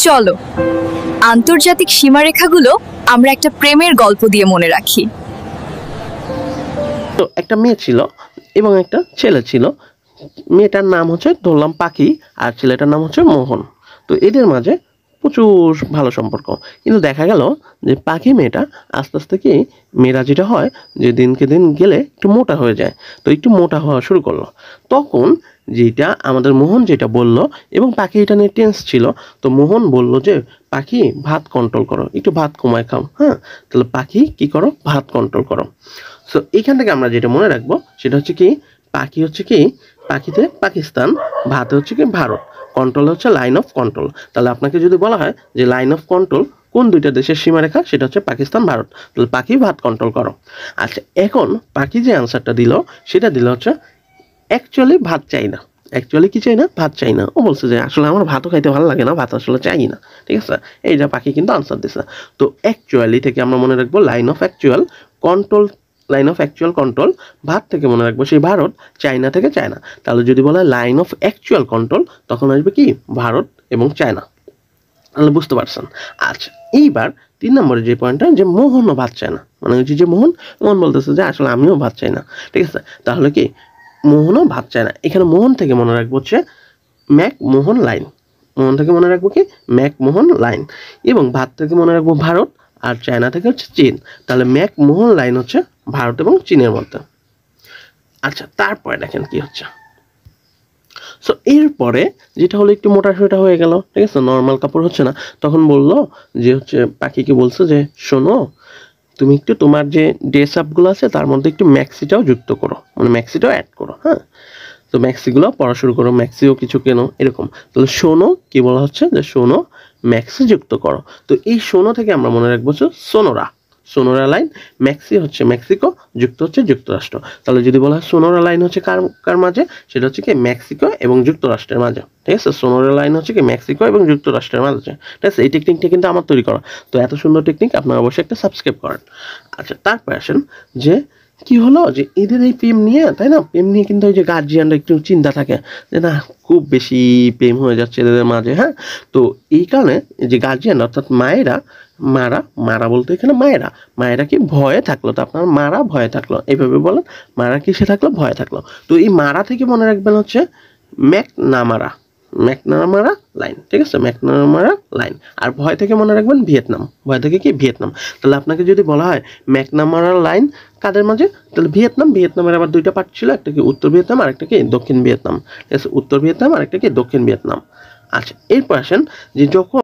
চলো আন্তর্জাতিক সীমারেখাগুলো আমরা একটা প্রেমের গল্প দিয়ে মনে রাখি। তো একটা মেয়ে ছিল এবং একটা ছেলে ছিল। মেয়েটার নাম হচ্ছে ধরলাম পাখি, আর ছেলেটার নাম হচ্ছে মোহন। তো এদের মাঝে প্রচুর ভালো সম্পর্ক। কিন্তু দেখা গেল যে পাখি মেয়েটা আস্তে আস্তে কি মেয়েরা যেটা হয় যে দিনকে দিন গেলে একটু মোটা হয়ে যায়। তো একটু মোটা হওয়া শুরু করলো। তখন যেটা আমাদের মোহন যেটা বলল, এবং পাখি এটা নিয়ে টেন্স ছিল। তো মোহন বলল যে পাখি ভাত কন্ট্রোল করো, একটু ভাত কমায় খাও। হ্যাঁ, তাহলে পাখি কি করো, ভাত কন্ট্রোল করো। সো এইখান থেকে আমরা যেটা মনে রাখবো সেটা হচ্ছে কি পাখি হচ্ছে কি পাখিতে পাকিস্তান, ভাতে হচ্ছে কি ভারত, কন্ট্রোল হচ্ছে লাইন অফ কন্ট্রোল। তাহলে আপনাকে যদি বলা হয় যে লাইন অফ কন্ট্রোল কোন দুইটা দেশের সীমারেখা, সেটা হচ্ছে পাকিস্তান ভারত। তাহলে পাখি ভাত কন্ট্রোল করো। আচ্ছা, এখন পাখি যে আনসারটা দিল সেটা দিল হচ্ছে অ্যাকচুয়ালি ভাত চাই না। অ্যাকচুয়ালি কি চাই না, ভাত চাই না। ও বলছে যে আসলে আমার ভাতও খাইতে ভালো লাগে না, ভাত আসলে চাই না। ঠিক আছে, এইটা পাখি কিন্তু আনসার দিছে। তো অ্যাকচুয়ালি থেকে আমরা মনে রাখবো line of actual control, line of actual control. ভাত থেকে মনে রাখবো সেই ভারত, চায়না থেকে চায়না। তাহলে যদি বলা হয় লাইন অফ অ্যাকচুয়াল কন্ট্রোল, তখন আসবে কি ভারত এবং চায়না। তাহলে বুঝতে পারছেন। আচ্ছা, এইবার 3 নম্বরে যে পয়েন্টটা, যে মোহনও ভাত চায় না, মানে হচ্ছে যে মোহন বলতেছে যে আসলে আমিও ভাত চাই না। ঠিক আছে, তাহলে কি মোহনও ভাত চায় না। এখানে মোহন থেকে মনে রাখবো হচ্ছে ম্যাক মোহন লাইন। মোহন থেকে মনে রাখবো কি ম্যাক মোহন লাইন, এবং ভাত থেকে মনে রাখবো ভারত, আর চায়না থেকে হচ্ছে চীন। তাহলে ম্যাক মোহন লাইন হচ্ছে ভারত এবং চীনের মধ্যে। আচ্ছা, তারপরে দেখেন কি হচ্ছে। সো এরপরে যেটা হলো একটু মোটা সোটা হয়ে গেল, ঠিক আছে, নর্মাল কাপড় হচ্ছে না। তখন বলল যে হচ্ছে পাখিকে বলছে যে শোনো, তুমি একটু তোমার যে ড্রেস আপগুলো আছে তার মধ্যে একটু ম্যাক্সিটাও যুক্ত করো, মানে ম্যাক্সিটাও অ্যাড করো। হ্যাঁ, তো ম্যাক্সিগুলো পড়া শুরু করো, ম্যাক্সিও কিছু কেনো, এরকম। তাহলে শোনো কি বলা হচ্ছে, যে শোনো ম্যাক্সি যুক্ত করো। তো এই শোনো থেকে আমরা মনে রাখবো হচ্ছে সোনোরা, সোনোরা লাইন। ম্যাক্সি হচ্ছে মেক্সিকো, যুক্ত হচ্ছে যুক্তরাষ্ট্র। তাহলে যদি বলা হয় সোনোরা লাইন হচ্ছে কার কার মাঝে, সেটা হচ্ছে কি মেক্সিকো এবং যুক্তরাষ্ট্রের মাঝে। ঠিক আছে, সোনোরা লাইন হচ্ছে কি মেক্সিকো এবং যুক্তরাষ্ট্রের মাঝে। ঠিক আছে, এই টেকনিকটা কিন্তু আমার তৈরি করা। তো এত সুন্দর টেকনিক, আপনারা অবশ্যই একটা সাবস্ক্রাইব করেন। আচ্ছা, তারপরে আসেন যে কি হলো, যে এদের এই প্রেম নিয়ে, তাই না, প্রেম নিয়ে কিন্তু ওই যে গার্জিয়ানরা একটু চিন্তা থাকে যে না, খুব বেশি প্রেম হয়ে যাচ্ছে এদের মাঝে। হ্যাঁ, তো এই কারণে যে গার্জিয়ান অর্থাৎ মায়েরা, মারা মারা বলতে এখানে মায়েরা, মায়েরা কি ভয়ে থাকলো। তো আপনার মারা ভয়ে থাকলো, এইভাবে বলেন, মারা কিসে থাকলো, ভয়ে থাকলো। তো এই মারা থেকে মনে রাখবেন হচ্ছে ম্যাকনামারা, ম্যাকনামারা লাইন। ঠিক আছে, ম্যাকনামারা লাইন। আর ভয় থেকে মনে রাখবেন ভিয়েতনাম, ভয় থেকে কি ভিয়েতনাম। তাহলে আপনাকে যদি বলা হয় ম্যাকনামারা লাইন কাদের মাঝে, তাহলে ভিয়েতনাম। ভিয়েতনামের আবার দুইটা পার্ট ছিল, একটা কি উত্তর ভিয়েতনাম আর একটা কি দক্ষিণ ভিয়েতনাম। ঠিক আছে, উত্তর ভিয়েতনাম আর একটা কি দক্ষিণ ভিয়েতনাম। আচ্ছা, এরপর আসেন যে যখন